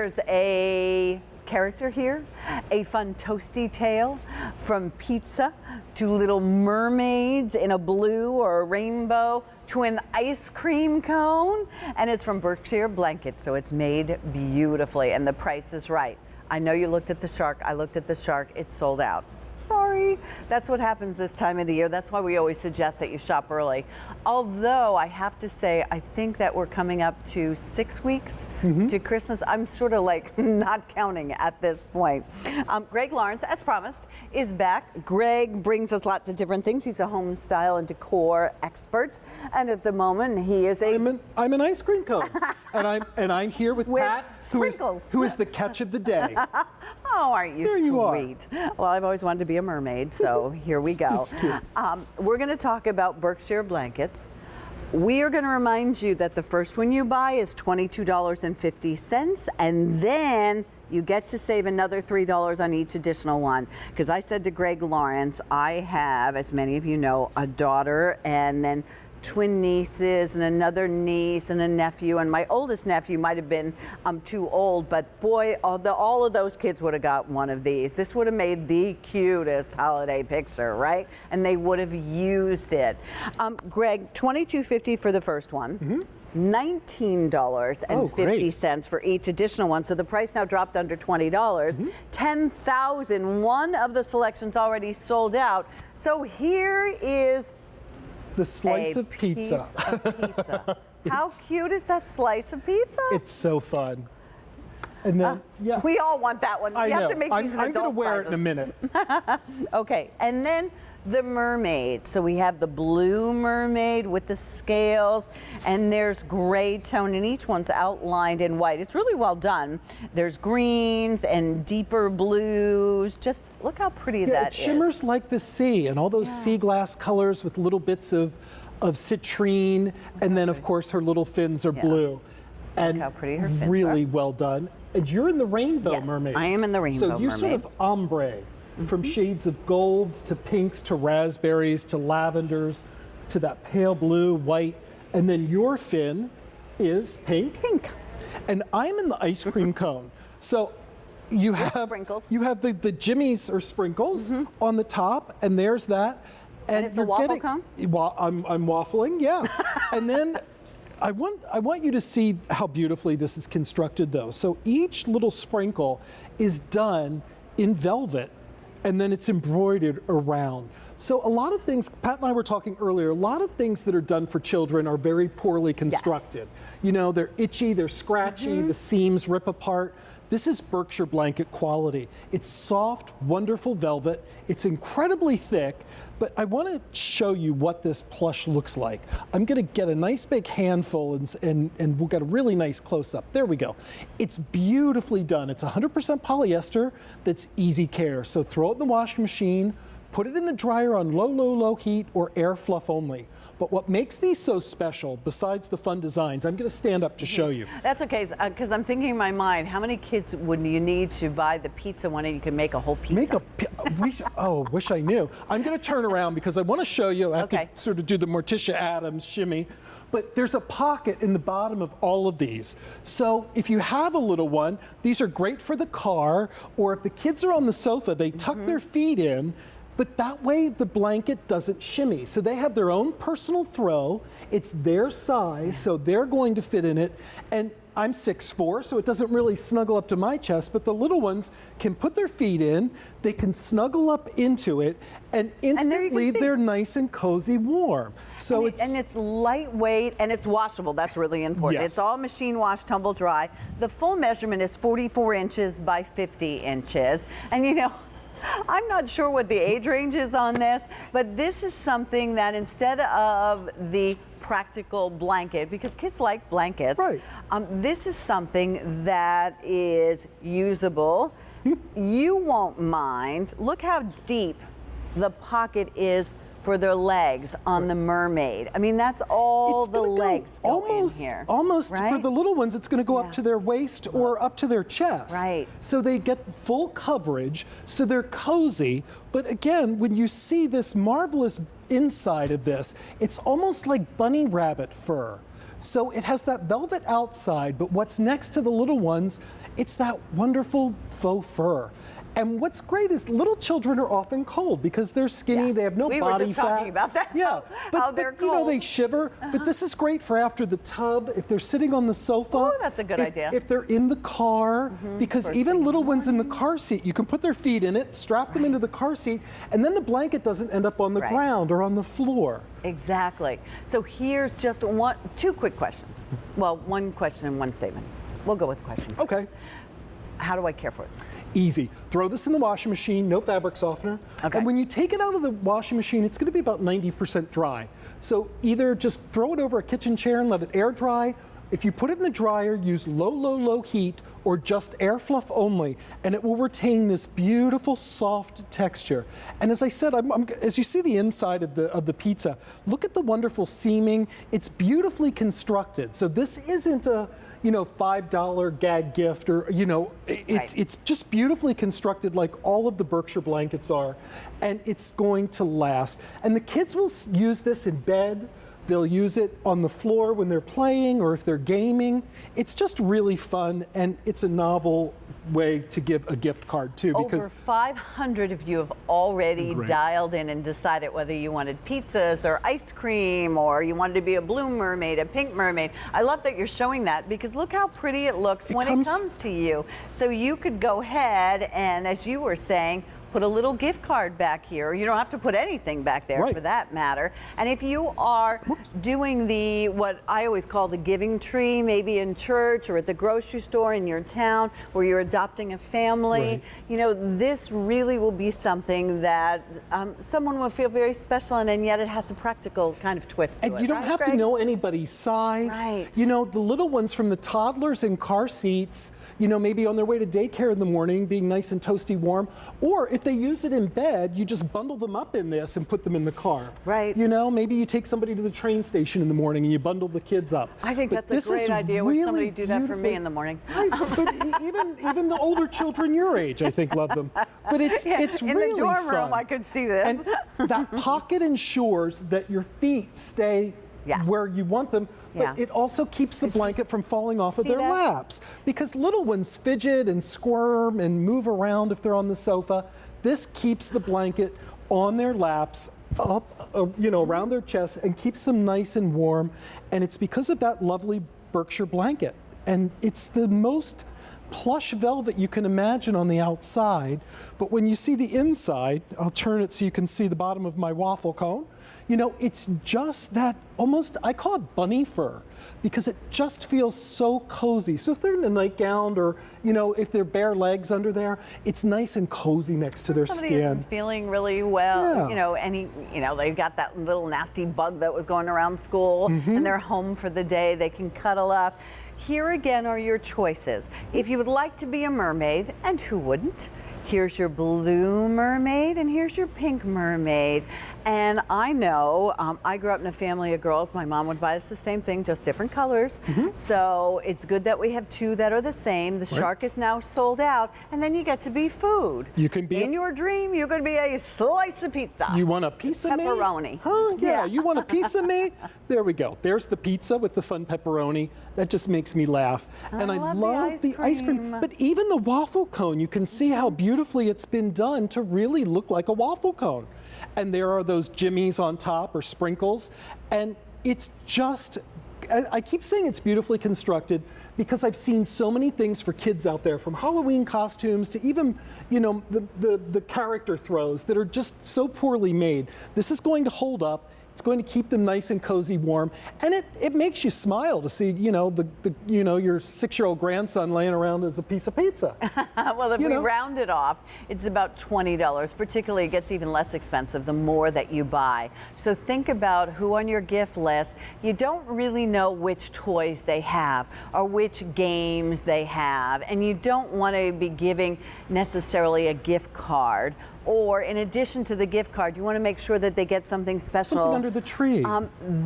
there's a character here, a fun toasty tale, from pizza to little mermaids in a blue or a rainbow to an ice cream cone, and it's from Berkshire Blankets, so it's made beautifully, and the price is right. I know you looked at the shark, I looked at the shark, it's sold out. Sorry, that's what happens this time of the year. That's why we always suggest that you shop early. Although I have to say, I think that we're coming up to 6 weeks to Christmas. I'm sort of like not counting at this point. Greg Lawrence, as promised, is back. Greg brings us lots of different things. He's a home style and decor expert, and at the moment he is I'm an ice cream cone, and I'm here with Pat, who is the catch of the day. Oh, aren't you there sweet? You are. Well, I've always wanted to be a mermaid, so here we go. It's cute. We're going to talk about Berkshire Blankets. We are going to remind you that the first one you buy is $22.50, and then you get to save another $3 on each additional one. Because I said to Greg Lawrence, I have, as many of you know, a daughter and then twin nieces and another niece and a nephew, and my oldest nephew might have been too old, but boy, all of those kids would have got one of these. This would have made the cutest holiday picture, right? And they would have used it. Greg, $22.50 for the first one. $19.50 for each additional one, so the price now dropped under $20. 10,000. One of the selections already sold out. So here is the slice of pizza. How cute is that slice of pizza? It's so fun. And then, yeah. We all want that one. I have know. to make these in I'm going to wear sizes. it in a minute. Okay, and then the mermaid. So we have the blue mermaid with the scales, and there's gray tone, and each one's outlined in white. It's really well done. There's greens and deeper blues. Just look how pretty that is. It shimmers like the sea, and all those sea glass colors with little bits of citrine, and then of course her little fins are blue. And look how pretty her fins really are. well done. And you're in the rainbow mermaid. I am in the rainbow mermaid. So you sort of ombre. From shades of golds to pinks to raspberries to lavenders to that pale blue, white, and then your fin is pink. Pink. And I'm in the ice cream cone. So you have sprinkles. You have the jimmies or sprinkles on the top, and there's that. And it's a waffle cone? I'm waffling, yeah. And then I want you to see how beautifully this is constructed, though. So each little sprinkle is done in velvet, and then it's embroidered around. So a lot of things, Pat and I were talking earlier, a lot of things that are done for children are very poorly constructed. You know, they're itchy, they're scratchy, the seams rip apart. This is Berkshire blanket quality. It's soft, wonderful velvet. It's incredibly thick, but I want to show you what this plush looks like. I'm going to get a nice big handful and we'll get a really nice close-up. There we go. It's beautifully done. It's 100% polyester that's easy care. So throw it in the washing machine, put it in the dryer on low heat or air fluff only. But what makes these so special, besides the fun designs, I'm going to stand up to show you. That's okay, because I'm thinking in my mind, how many kids would you need to buy the pizza one and you can make a whole pizza? Wish I knew. I'm going to turn around because I want to show you. I have to sort of do the Morticia Addams shimmy. But there's a pocket in the bottom of all of these. So if you have a little one, these are great for the car, or if the kids are on the sofa, they tuck their feet in. But that way the blanket doesn't shimmy. So they have their own personal throw. It's their size, so they're going to fit in it. And I'm 6'4", so it doesn't really snuggle up to my chest, but the little ones can put their feet in, they can snuggle up into it, and instantly they're nice and cozy warm. So and it's lightweight and it's washable. That's really important. Yes. It's all machine wash, tumble dry. The full measurement is 44 inches by 50 inches. And you know, I'm not sure what the age range is on this, but this is something that instead of the practical blanket, because kids like blankets, this is something that is usable. You won't mind. Look how deep the pocket is for their legs on the mermaid. I mean, that's all the legs go in here. Almost for the little ones, it's going to go up to their waist or up to their chest. Right. So they get full coverage, so they're cozy. But again, when you see this marvelous inside of this, it's almost like bunny rabbit fur. So it has that velvet outside, but what's next to the little ones, it's that wonderful faux fur. And what's great is little children are often cold because they're skinny, they have no body fat. We were just talking about that. Yeah, how they're you know, cold. they shiver. But this is great for after the tub, if they're sitting on the sofa. Oh, that's a good idea. If they're in the car, because even little ones in the car seat, you can put their feet in it, strap them into the car seat, and then the blanket doesn't end up on the ground or on the floor. Exactly. So here's just two quick questions. Well, one question and one statement. We'll go with questions. Okay. How do I care for it? Easy. Throw this in the washing machine, no fabric softener. Okay. And when you take it out of the washing machine, it's going to be about 90% dry. So either just throw it over a kitchen chair and let it air dry. If you put it in the dryer, use low heat or just air fluff only, and it will retain this beautiful soft texture. And as I said, as you see the inside of the pizza, look at the wonderful seaming. It's beautifully constructed. So this isn't a $5 gag gift, or it's just beautifully constructed like all of the Berkshire blankets are, and it's going to last. And the kids will use this in bed. They'll use it on the floor when they're playing or if they're gaming. It's just really fun, and it's a novel way to give a gift card too. Because over 500 of you have already dialed in and decided whether you wanted pizzas or ice cream, or you wanted to be a blue mermaid, a pink mermaid. I love that you're showing that, because look how pretty it looks when it comes to you. So you could go ahead and, as you were saying, put a little gift card back here. You don't have to put anything back there for that matter. And if you are doing what I always call the giving tree, maybe in church or at the grocery store in your town where you're adopting a family, this really will be something that someone will feel very special in, and yet it has a practical kind of twist to it. And you don't have to know anybody's size. Right. The little ones, from the toddlers in car seats, maybe on their way to daycare in the morning, being nice and toasty warm, or if they use it in bed, you just bundle them up in this and put them in the car. Right. Maybe you take somebody to the train station in the morning and you bundle the kids up. I think that's a great idea. Would somebody do that for me in the morning? But even the older children your age, I think, love them. But it's in really the dorm fun. room, I could see this. And that pocket ensures that your feet stay where you want them, but it also keeps the blanket from falling off of their laps, because little ones fidget and squirm and move around if they're on the sofa. This keeps the blanket on their laps, up, around their chest, and keeps them nice and warm. And it's because of that lovely Berkshire blanket. And it's the most plush velvet you can imagine on the outside, but when you see the inside, I'll turn it so you can see the bottom of my waffle cone. It's just that almost, I call it bunny fur, because it just feels so cozy. So if they're in a nightgown, or if they're bare legs under there, it's nice and cozy next to their Somebody skin. isn't feeling really well, they've got that little nasty bug that was going around school, and they're home for the day, they can cuddle up. Here again are your choices. If you would like to be a mermaid, and who wouldn't, here's your blue mermaid and here's your pink mermaid. And I know, I grew up in a family of girls. My mom would buy us the same thing, just different colors. So it's good that we have two that are the same. The shark is now sold out, and then you get to be food. You can be in your dream, you could be a slice of pizza. You want a piece of pepperoni. Me? Huh? Yeah. You want a piece of me? There we go. There's the pizza with the fun pepperoni. That just makes me laugh. And I love the ice cream. But even the waffle cone, you can see how beautifully it's been done to really look like a waffle cone. And there are those jimmies on top, or sprinkles. And it's just, I keep saying it's beautifully constructed because I've seen so many things for kids out there, from Halloween costumes to even, the character throws that are just so poorly made. This is going to hold up. It's going to keep them nice and cozy warm, and it makes you smile to see, your 6-year-old grandson laying around as a piece of pizza. Well, if we round it off, it's about $20. Particularly, it gets even less expensive the more that you buy. So think about who on your gift list. You don't really know which toys they have or which games they have, and you don't want to be giving necessarily a gift card. Or in addition to the gift card, you want to make sure that they get something special. Something under the tree.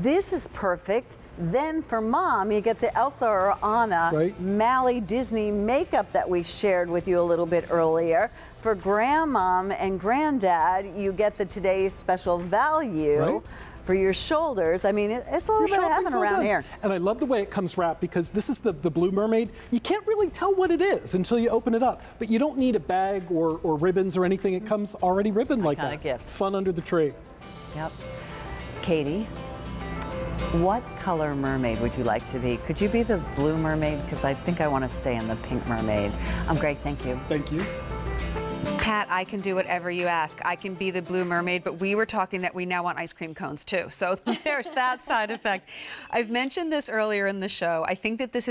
This is perfect. Then for mom, you get the Elsa or Anna Mally Disney makeup that we shared with you a little bit earlier. For grandmom and granddad, you get the Today's Special Value. for your shoulders. I mean, it's a little bit of heaven Shopping's all around done. here. And I love the way it comes wrapped because this is the Blue Mermaid. You can't really tell what it is until you open it up. But you don't need a bag or ribbons or anything. It comes already ribboned like that. Gift. Fun under the tree. Yep. Katie, what color mermaid would you like to be? Could you be the blue mermaid? Because I think I want to stay in the pink mermaid. I'm great, thank you. Thank you. Pat, I can do whatever you ask. I can be the blue mermaid, but we were talking that we now want ice cream cones too. So there's that side effect. I've mentioned this earlier in the show. I think that this